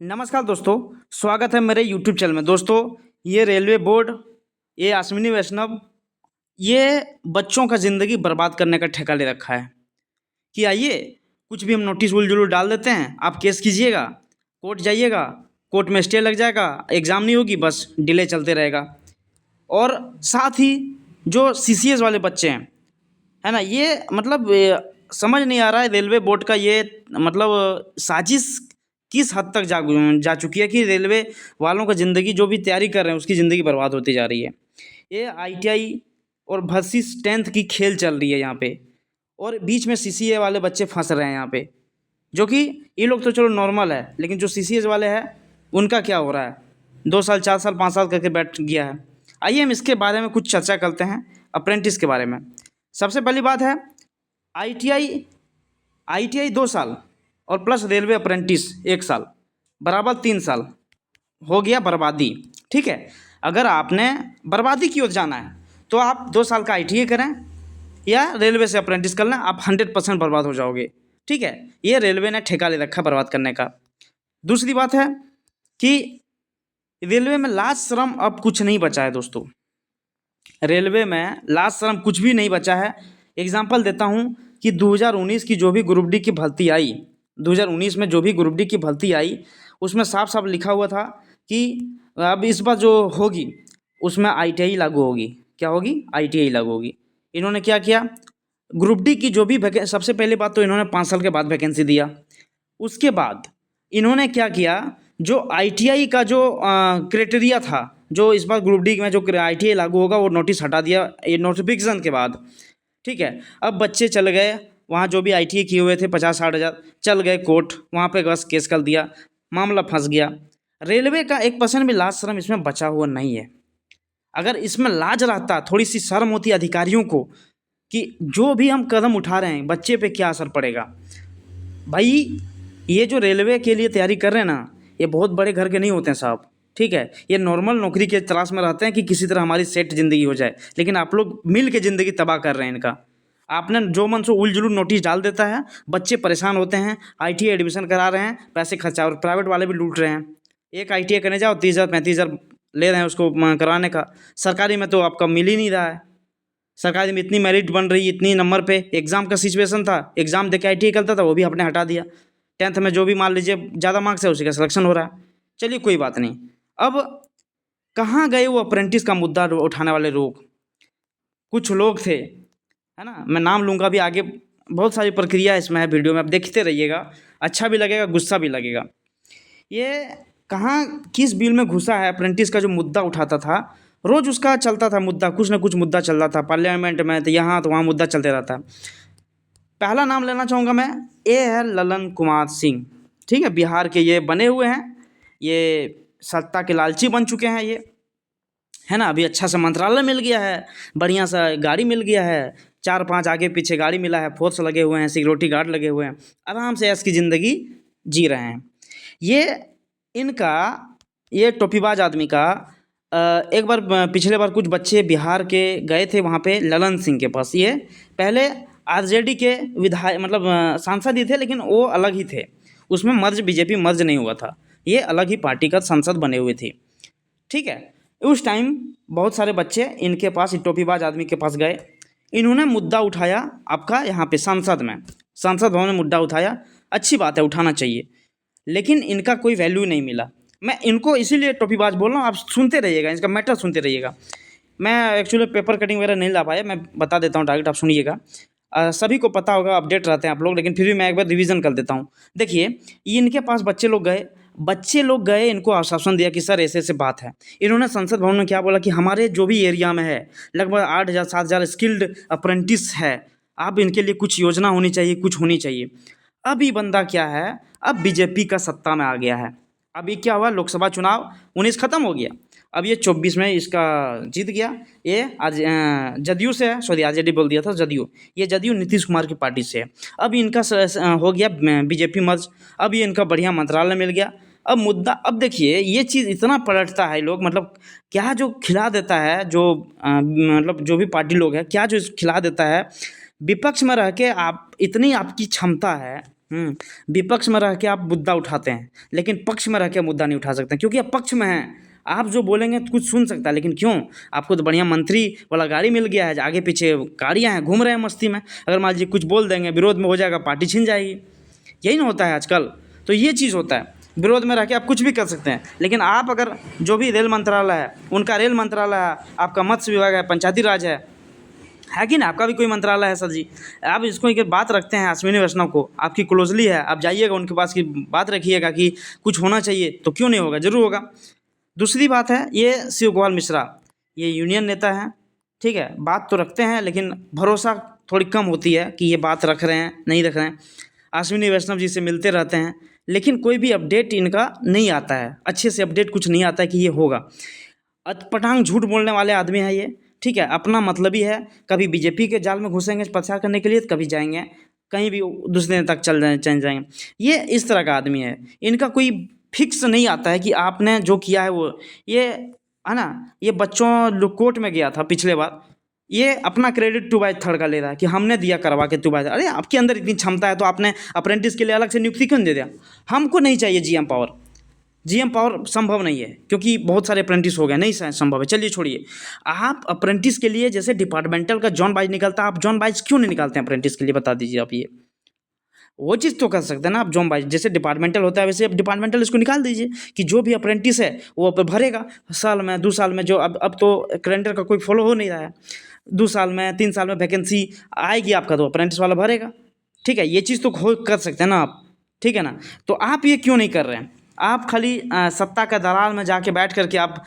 नमस्कार दोस्तों, स्वागत है मेरे यूट्यूब चैनल में। दोस्तों, ये रेलवे बोर्ड, ये अश्विनी वैष्णव, ये बच्चों का ज़िंदगी बर्बाद करने का ठेका ले रखा है कि आइए कुछ भी हम नोटिस उल-जुलूल डाल देते हैं, आप केस कीजिएगा, कोर्ट जाइएगा, कोर्ट में स्टे लग जाएगा, एग्ज़ाम नहीं होगी, बस डिले चलते रहेगा। और साथ ही जो सीसीएस वाले बच्चे हैं, है ना, ये मतलब समझ नहीं आ रहा है रेलवे बोर्ड का ये मतलब साजिश किस हद तक जा चुकी है कि रेलवे वालों का ज़िंदगी जो भी तैयारी कर रहे हैं उसकी ज़िंदगी बर्बाद होती जा रही है। ये आईटीआई और वर्सेस 10th की खेल चल रही है यहाँ पे, और बीच में सीसीए वाले बच्चे फंस रहे हैं यहाँ पे, जो कि ये लोग तो चलो नॉर्मल है, लेकिन जो सीसीएस वाले हैं उनका क्या हो रहा है, 2 साल 4 साल 5 साल करके बैठ गया है। आइए हम इसके बारे में कुछ चर्चा करते हैं, अप्रेंटिस के बारे में। सबसे पहली बात है आईटीआई आईटीआई 2 साल और प्लस रेलवे अप्रेंटिस 1 साल, बराबर 3 साल हो गया बर्बादी। ठीक है, अगर आपने बर्बादी की ओर जाना है तो आप 2 साल का आईटीआई करें या रेलवे से अप्रेंटिस कर लें, आप 100% बर्बाद हो जाओगे। ठीक है, ये रेलवे ने ठेका ले रखा बर्बाद करने का। दूसरी बात है कि रेलवे में लाज शर्म अब कुछ नहीं बचा है दोस्तों। रेलवे में लाज शर्म कुछ भी नहीं बचा है। एग्जाम्पल देता हूँ कि 2019 की जो भी ग्रुप डी की भर्ती आई, 2019 में जो भी ग्रुप डी की भर्ती आई, उसमें साफ साफ लिखा हुआ था कि अब इस बार जो होगी उसमें आईटीआई लागू होगी। क्या होगी? आईटीआई लागू होगी। इन्होंने क्या किया, ग्रुप डी की जो भी सबसे पहले बात तो इन्होंने 5 साल के बाद वैकेंसी दिया। उसके बाद इन्होंने क्या किया, जो आईटीआई का जो क्राइटेरिया था, जो इस बार ग्रुप डी में जो आईटीआई लागू होगा वो नोटिस हटा दिया ये नोटिफिकेशन के बाद। ठीक है, अब बच्चे चल गए वहाँ, जो भी आईटीआई किए हुए थे 50-60 हज़ार, चल गए कोर्ट, वहाँ पे बस केस कर दिया, मामला फंस गया। रेलवे का 1% भी लाज शर्म इसमें बचा हुआ नहीं है। अगर इसमें लाज रहता, थोड़ी सी शर्म होती अधिकारियों को कि जो भी हम कदम उठा रहे हैं बच्चे पे क्या असर पड़ेगा। भाई, ये जो रेलवे के लिए तैयारी कर रहे हैं ना, ये बहुत बड़े घर के नहीं होते हैं साहब। ठीक है, ये नॉर्मल नौकरी के तलाश में रहते हैं कि किसी तरह हमारी सेट ज़िंदगी हो जाए, लेकिन आप लोग मिल के ज़िंदगी तबाह कर रहे हैं इनका। आपने जो मन से उल-जुलूल नोटिस डाल देता है, बच्चे परेशान होते हैं, आईटीआई एडमिशन करा रहे हैं, पैसे खर्चा, और प्राइवेट वाले भी लूट रहे हैं। एक आईटीआई करने जाओ 30,000 35,000 ले रहे हैं उसको करवाने का। सरकारी में तो आपका मिल ही नहीं रहा है। सरकारी में इतनी मेरिट बन रही, इतनी नंबर पे एग्ज़ाम का सिचुएशन था, एग्ज़ाम दे के आईटीआई करता था, वो भी आपने हटा दिया। 10th में जो भी मान लीजिए ज़्यादा मार्क्स है उसी का सिलेक्शन हो रहा है। चलिए कोई बात नहीं। अब कहाँ गए वो अप्रेंटिस का मुद्दा उठाने वाले लोग? कुछ लोग थे, है ना, मैं नाम लूँगा भी आगे, बहुत सारी प्रक्रिया इसमें है, वीडियो में आप देखते रहिएगा, अच्छा भी लगेगा, गुस्सा भी लगेगा। ये कहाँ किस बिल में घुसा है, अप्रेंटिस का जो मुद्दा उठाता था, रोज़ उसका चलता था मुद्दा, कुछ ना कुछ मुद्दा चल रहा था, पार्लियामेंट में तो यहाँ तो वहाँ मुद्दा चलते रहता। पहला नाम लेना चाहूँगा मैं, ये है ललन कुमार सिंह। ठीक है, बिहार के ये बने हुए हैं, ये सत्ता के लालची बन चुके हैं ये, है ना। अभी अच्छा सा मंत्रालय मिल गया है, बढ़िया सा गाड़ी मिल गया है, 4-5 आगे पीछे गाड़ी मिला है, फोर्स लगे हुए हैं, सिक्योरिटी गार्ड लगे हुए हैं, आराम से ऐश की ज़िंदगी जी रहे हैं। ये इनका, ये टोपीबाज आदमी का एक बार पिछले बार कुछ बच्चे बिहार के गए थे वहाँ पे ललन सिंह के पास। ये पहले आरजेडी के विधायक मतलब सांसद ही थे, लेकिन वो अलग ही थे, उसमें मर्ज बीजेपी मर्ज नहीं हुआ था, ये अलग ही पार्टी का सांसद बने हुए थे। ठीक है, उस टाइम बहुत सारे बच्चे इनके पास, टोपीबाज आदमी के पास गए, इन्होंने मुद्दा उठाया आपका यहाँ पे संसद में, संसद भवन में मुद्दा उठाया, अच्छी बात है, उठाना चाहिए, लेकिन इनका कोई वैल्यू नहीं मिला। मैं इनको इसीलिए टोपीबाज बोल रहा हूँ, आप सुनते रहिएगा, इसका मैटर सुनते रहिएगा। मैं एक्चुअली पेपर कटिंग वगैरह नहीं ला पाया, मैं बता देता हूँ डायरेक्ट, आप सुनिएगा। सभी को पता होगा, अपडेट रहते हैं आप लोग, लेकिन फिर भी मैं एक बार रिवीजन कर देता हूँ। देखिए, इनके पास बच्चे लोग गए, इनको आश्वासन दिया कि सर ऐसे ऐसे बात है। इन्होंने संसद भवन में क्या बोला कि हमारे जो भी एरिया में है लगभग 8,000 7,000 स्किल्ड अप्रेंटिस है, आप इनके लिए कुछ योजना होनी चाहिए, कुछ होनी चाहिए। अब ये बंदा क्या है, अब बीजेपी का सत्ता में आ गया है। अभी क्या हुआ, लोकसभा चुनाव 19 ख़त्म हो गया, अब ये 24 में इसका जीत गया। ये आज जदयू से है, सॉरी आरजेडी बोल दिया था, जदयू, ये जदयू नीतीश कुमार की पार्टी से है। अब इनका हो गया बीजेपी मर्ज, अब ये इनका बढ़िया मंत्रालय मिल गया। अब मुद्दा, अब देखिए ये चीज़ इतना पलटता है लोग, मतलब क्या जो खिला देता है, जो मतलब जो भी पार्टी लोग है, क्या जो खिला देता है, विपक्ष में रह के आप, इतनी आपकी क्षमता है, विपक्ष में रह के आप मुद्दा उठाते हैं, लेकिन पक्ष में रह के मुद्दा नहीं उठा सकते, क्योंकि आप पक्ष में हैं। आप जो बोलेंगे तो कुछ सुन सकता है, लेकिन क्यों? आपको तो बढ़िया मंत्री वाला गाड़ी मिल गया है, आगे पीछे गाड़ियाँ हैं, घूम रहे हैं मस्ती में। अगर मान लीजिए कुछ बोल देंगे, विरोध में हो जाएगा, पार्टी छिन जाएगी। यही ना होता है आजकल। तो ये चीज़ होता है, विरोध में रह के आप कुछ भी कर सकते हैं। लेकिन आप अगर जो भी रेल मंत्रालय है, उनका रेल मंत्रालय है, आपका मत्स्य विभाग है, पंचायती राज है कि ना, आपका भी कोई मंत्रालय है सर जी। आप इसको एक बात रखते हैं अश्विनी वैष्णव को, आपकी क्लोजली है, आप जाइएगा उनके पास की बात रखिएगा कि कुछ होना चाहिए, तो क्यों नहीं होगा, ज़रूर होगा। दूसरी बात है, ये शिव कुमार मिश्रा, ये यूनियन नेता हैं, ठीक है, बात तो रखते हैं, लेकिन भरोसा थोड़ी कम होती है कि ये बात रख रहे हैं नहीं रख रहे हैं। अश्विनी वैष्णव जी से मिलते रहते हैं, लेकिन कोई भी अपडेट इनका नहीं आता है, अच्छे से अपडेट कुछ नहीं आता है कि ये होगा। अटपटांग झूठ बोलने वाले आदमी हैं ये, ठीक है, अपना मतलब ही है। कभी बीजेपी के जाल में घुसेंगे प्रचार करने के लिए, तो कभी जाएंगे कहीं भी दूसरे तक चल जाएंगे। ये इस तरह का आदमी है, इनका कोई फिक्स नहीं आता है कि आपने जो किया है वो, ये है ना। ये बच्चों लोग कोर्ट में गया था पिछले बार, ये अपना क्रेडिट 2/3 का ले रहा है कि हमने दिया करवा के 2/3। अरे आपके अंदर इतनी क्षमता है तो आपने अप्रेंटिस के लिए अलग से नियुक्ति क्यों दे दिया? हमको नहीं चाहिए जीएम पावर, जीएम पावर संभव नहीं है, क्योंकि बहुत सारे अप्रेंटिस हो गए, नहीं संभव है। चलिए छोड़िए, आप अप्रेंटिस के लिए जैसे डिपार्टमेंटल का जॉन बाइज निकलता है, आप जॉन बाइज क्यों नहीं निकालते हैं अप्रेंटिस के लिए, बता दीजिए आप। ये वो चीज़ तो कर सकते हैं ना आप, जॉन बाइज जैसे डिपार्टमेंटल होता है वैसे आप डिपार्टमेंटल इसको निकाल दीजिए कि जो भी अप्रेंटिस है वो भरेगा साल में 2 साल में, जो अब तो कैलेंडर का कोई फॉलो हो नहीं रहा है। 2 साल में 3 साल में वैकेंसी आएगी आपका, तो अप्रेंटिस वाला भरेगा, ठीक है। ये चीज़ तो कर सकते हैं ना आप, ठीक है ना। तो आप ये क्यों नहीं कर रहे हैं? आप खाली सत्ता का दलाल में जाके बैठ करके आप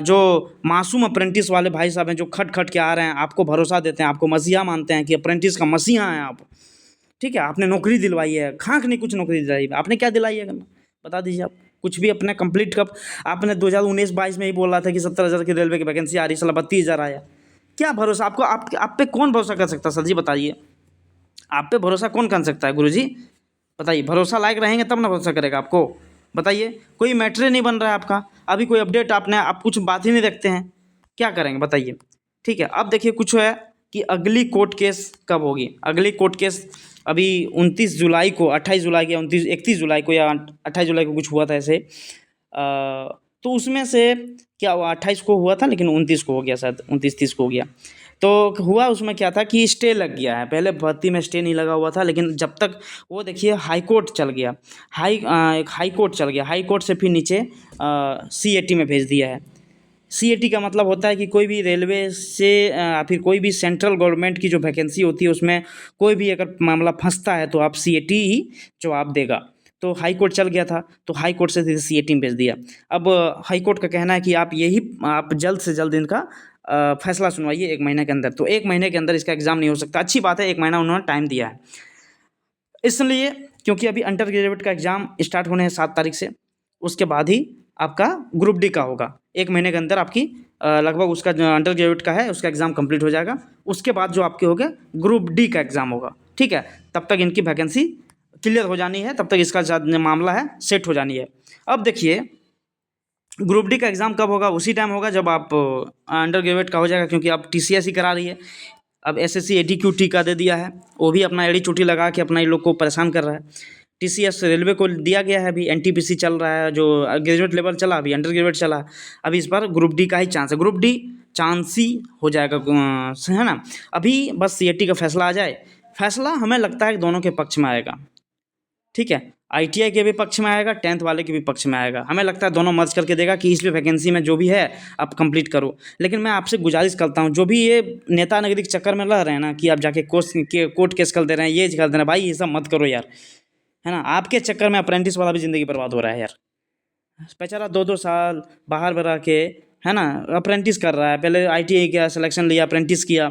जो मासूम अप्रेंटिस वाले भाई साहब हैं, जो खट खट के आ रहे हैं, आपको भरोसा देते हैं, आपको मसीहा मानते हैं कि अप्रेंटिस का मसीहा हैं आप, ठीक है। आपने नौकरी दिलवाई है, खाक नहीं कुछ नौकरी दिलाई, आपने क्या दिलाई है करना, बता दीजिए आप। कुछ भी अपने कंप्लीट कब, आपने 2019-22 में ही बोल रहा था कि 70,000 की रेलवे की वैकेंसी आ रही, साला 32,000 आया। क्या भरोसा आपको, आप पे कौन भरोसा कर सकता है सर जी, बताइए। आप पे भरोसा कौन कर सकता है गुरु जी, बताइए। भरोसा लायक रहेंगे तब ना भरोसा करेगा आपको, बताइए। कोई मैटर नहीं बन रहा है आपका, अभी कोई अपडेट आपने, आप कुछ बात ही नहीं रखते हैं, क्या करेंगे बताइए, ठीक है। अब देखिए कुछ है कि अगली कोर्ट केस कब होगी। अगली कोर्ट केस अभी 29 जुलाई को, 28 जुलाई या 31 जुलाई को या 28 जुलाई को कुछ हुआ था ऐसे। तो उसमें से क्या हुआ, 28 को हुआ था लेकिन 29 को हो गया, शायद 29-30 को हो गया। तो हुआ उसमें क्या था कि स्टे लग गया है, पहले भर्ती में स्टे नहीं लगा हुआ था, लेकिन जब तक वो देखिए हाई कोर्ट चल गया, हाई कोर्ट चल गया, हाई कोर्ट से फिर नीचे सीएटी में भेज दिया है। सीएटी का मतलब होता है कि कोई भी रेलवे से फिर कोई भी सेंट्रल गवर्नमेंट की जो वैकेंसी होती है उसमें कोई भी अगर मामला फंसता है तो आप सीएटी ही जवाब देगा। तो हाई कोर्ट चल गया था, तो हाई कोर्ट से सीधे सीएटी में भेज दिया। अब हाई कोर्ट का कहना है कि आप जल्द से जल्द इनका फैसला सुनवाइए 1 महीने के अंदर। तो 1 महीने के अंदर इसका एग्ज़ाम नहीं हो सकता। अच्छी बात है, 1 महीना उन्होंने टाइम दिया है, इसलिए क्योंकि अभी अंडर ग्रेजुएट का एग्ज़ाम स्टार्ट होने हैं 7 तारीख से, उसके बाद ही आपका ग्रुप डी का होगा। 1 महीने के अंदर आपकी लगभग उसका जो अंडर ग्रेजुएट का है उसका एग्ज़ाम कंप्लीट हो जाएगा। उसके बाद जो आपके हो गया ग्रुप डी का एग्ज़ाम होगा, ठीक है। तब तक इनकी वैकेंसी क्लियर हो जानी है, तब तक इसका मामला है सेट हो जानी है। अब देखिए ग्रुप डी का एग्ज़ाम कब होगा, उसी टाइम होगा जब आप अंडर ग्रेजुएट का हो जाएगा, क्योंकि आप टीसीएस ही करा रही है। अब एसएससी एडीक्यूटी का दे दिया है, वो भी अपना एड़ी चोटी लगा के अपना इन लोग को परेशान कर रहा है। टीसीएस रेलवे को दिया गया है, अभी एनटीपीसी चल रहा है, जो ग्रेजुएट लेवल चला, अभी अंडर ग्रेजुएट चला, अभी इस बार ग्रुप डी का ही चांस है। ग्रुप डी चांस ही हो जाएगा, है ना। अभी बस सीएटी का फैसला आ जाए, फैसला हमें लगता है कि दोनों के पक्ष में आएगा, ठीक है। आईटीआई के भी पक्ष में आएगा, 10th वाले के भी पक्ष में आएगा। हमें लगता है दोनों मर्ज करके देगा कि इस वैकेंसी में जो भी है आप कंप्लीट करो। लेकिन मैं आपसे गुजारिश करता हूँ, जो भी ये नेता नगरी के चक्कर में रह रहे हैं ना कि आप जाके कोर्ट केस कर दे रहे हैं, ये कर दे रहे हैं, भाई ये सब मत करो यार, है ना। आपके चक्कर में अप्रेंटिस वाला भी ज़िंदगी बर्बाद हो रहा है यार। बेचारा 2-2 साल बाहर रह के, है ना, अप्रेंटिस कर रहा है। पहले आईटीआई का सिलेक्शन लिया, अप्रेंटिस किया,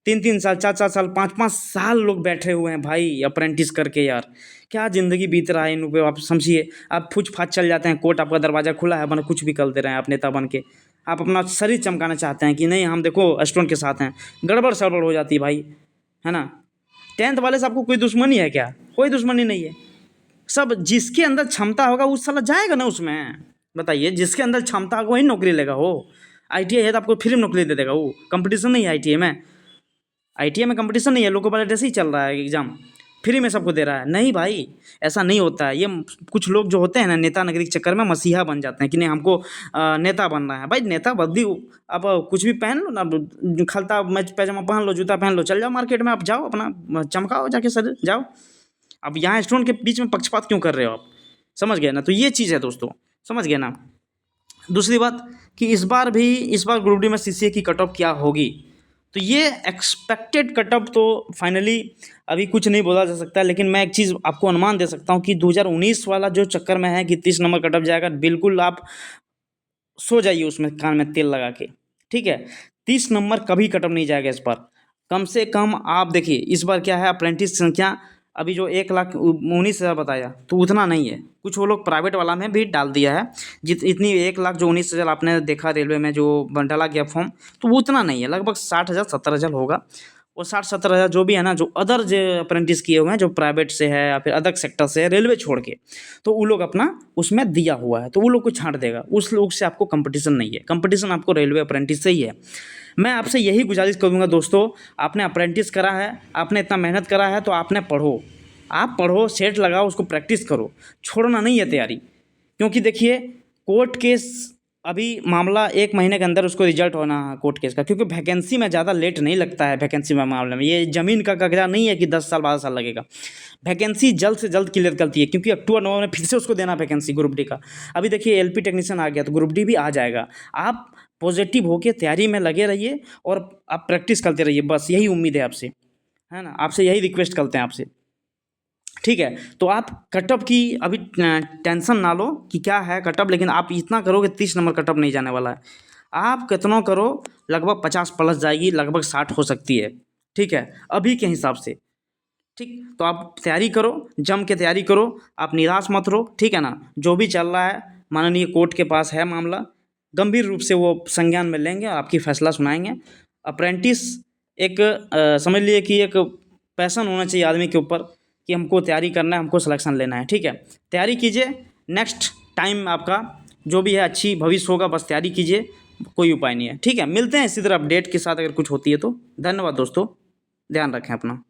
3-3 साल, 4-4 साल, 5-5 साल लोग बैठे हुए हैं भाई अप्रेंटिस करके। यार क्या ज़िंदगी बीत रहा है इन पे, आप समझिए। आप फूच फाच चल जाते हैं, कोर्ट आपका दरवाज़ा खुला है, बना कुछ भी कर दे रहे हैं आप नेता बन के। आप अपना शरीर चमकाना चाहते हैं कि नहीं हम देखो स्टूडेंट के साथ हैं, गड़बड़ सड़बड़ हो जाती है भाई, है ना। 10th वाले से आपको कोई दुश्मनी है क्या? कोई दुश्मनी नहीं है। सब जिसके अंदर क्षमता होगा उस साला जाएगा ना उसमें, बताइए। जिसके अंदर क्षमता होगा वही नौकरी लेगा। हो आईटीआई है तो आपको फ्री में नौकरी दे देगा, वो कंपटीशन नहीं है आईटीआई में। आईटीआई में कंपटीशन नहीं है, लोको पायलट ऐसे ही चल रहा है एग्ज़ाम, फ्री में सबको दे रहा है। नहीं भाई, ऐसा नहीं होता है। ये कुछ लोग जो होते हैं ना, नेता नगरी के चक्कर में मसीहा बन जाते हैं कि नहीं हमको नेता बनना है। भाई नेता बद्दी, अब कुछ भी पहन लो ना, खलता मैच पैजामा पहन लो, जूता पहन लो, चल जाओ मार्केट में, आप जाओ अपना चमकाओ जाके सर जाओ। अब यहाँ स्टूडेंट के बीच में पक्षपात क्यों कर रहे हो आप? समझ गए ना? तो ये चीज़ है दोस्तों, समझ गए ना? दूसरी बात कि इस बार ग्रुप डी में सीसीए की कट ऑफ क्या होगी, तो ये एक्सपेक्टेड कट ऑफ तो फाइनली अभी कुछ नहीं बोला जा सकता, लेकिन मैं एक चीज़ आपको अनुमान दे सकता हूँ कि 2019 वाला जो चक्कर में है कि 30 नंबर कट ऑफ जाएगा, बिल्कुल आप सो जाइए उसमें कान में तेल लगा के, ठीक है। 30 नंबर कभी कट ऑफ नहीं जाएगा इस बार। कम से कम आप देखिए इस बार क्या है, अप्रेंटिस संख्या अभी जो 1,19,000 बताया, तो उतना नहीं है। कुछ वो लोग प्राइवेट वाला में भी डाल दिया है, इतनी 1,19,000 आपने देखा रेलवे में जो डाला गया फॉर्म, तो वो उतना नहीं है, लगभग 60,000 70,000 होगा। और 60-70,000 जो भी है ना, जो अदर जो अप्रेंटिस किए हुए हैं, जो प्राइवेट से है या फिर अदर सेक्टर से है, रेलवे छोड़ के, तो वो लोग अपना उसमें दिया हुआ है, तो वो लोग को छांट देगा। उस लोग से आपको कंपटीशन नहीं है, कंपटीशन आपको रेलवे अप्रेंटिस से ही है। मैं आपसे यही गुजारिश करूँगा दोस्तों, आपने अप्रेंटिस करा है, आपने इतना मेहनत करा है, तो आपने पढ़ो, आप पढ़ो, सेट लगाओ, उसको प्रैक्टिस करो, छोड़ना नहीं है तैयारी। क्योंकि देखिए कोर्ट केस अभी मामला 1 महीने के अंदर उसको रिजल्ट होना है कोर्ट केस का, क्योंकि वैकेंसी में ज़्यादा लेट नहीं लगता है। वैकेंसी में मामले में ये ज़मीन का कागजा नहीं है कि 10 साल 12 साल लगेगा। वैकेंसी जल्द से जल्द क्लियर करती है, क्योंकि अक्टूबर नवंबर में फिर से उसको देना वैकेंसी ग्रुप डी का। अभी देखिए एलपी टेक्नीशियन आ गया, तो ग्रुप डी भी आ जाएगा। आप पॉजिटिव होकर तैयारी में लगे रहिए और आप प्रैक्टिस करते रहिए, बस यही उम्मीद है आपसे, है ना? आपसे यही रिक्वेस्ट करते हैं आपसे, ठीक है। तो आप कटअप की अभी टेंशन ना लो कि क्या है कटअप, लेकिन आप इतना करो कि 30 नंबर कटअप नहीं जाने वाला है। आप कितना करो, लगभग 50 प्लस जाएगी, लगभग 60 हो सकती है, ठीक है, अभी के हिसाब से, ठीक। तो आप तैयारी करो, जम के तैयारी करो, आप निराश मत रहो, ठीक है ना? जो भी चल रहा है माननीय कोर्ट के पास है मामला, गंभीर रूप से वो संज्ञान में लेंगे, आपकी फैसला सुनाएंगे। अप्रेंटिस एक समझ लिए कि एक पैशन होना चाहिए आदमी के ऊपर कि हमको तैयारी करना है, हमको सिलेक्शन लेना है, ठीक है। तैयारी कीजिए, नेक्स्ट टाइम आपका जो भी है अच्छी भविष्य होगा, बस तैयारी कीजिए, कोई उपाय नहीं है, ठीक है। मिलते हैं इसी तरह अपडेट के साथ अगर कुछ होती है तो। धन्यवाद दोस्तों, ध्यान रखें अपना।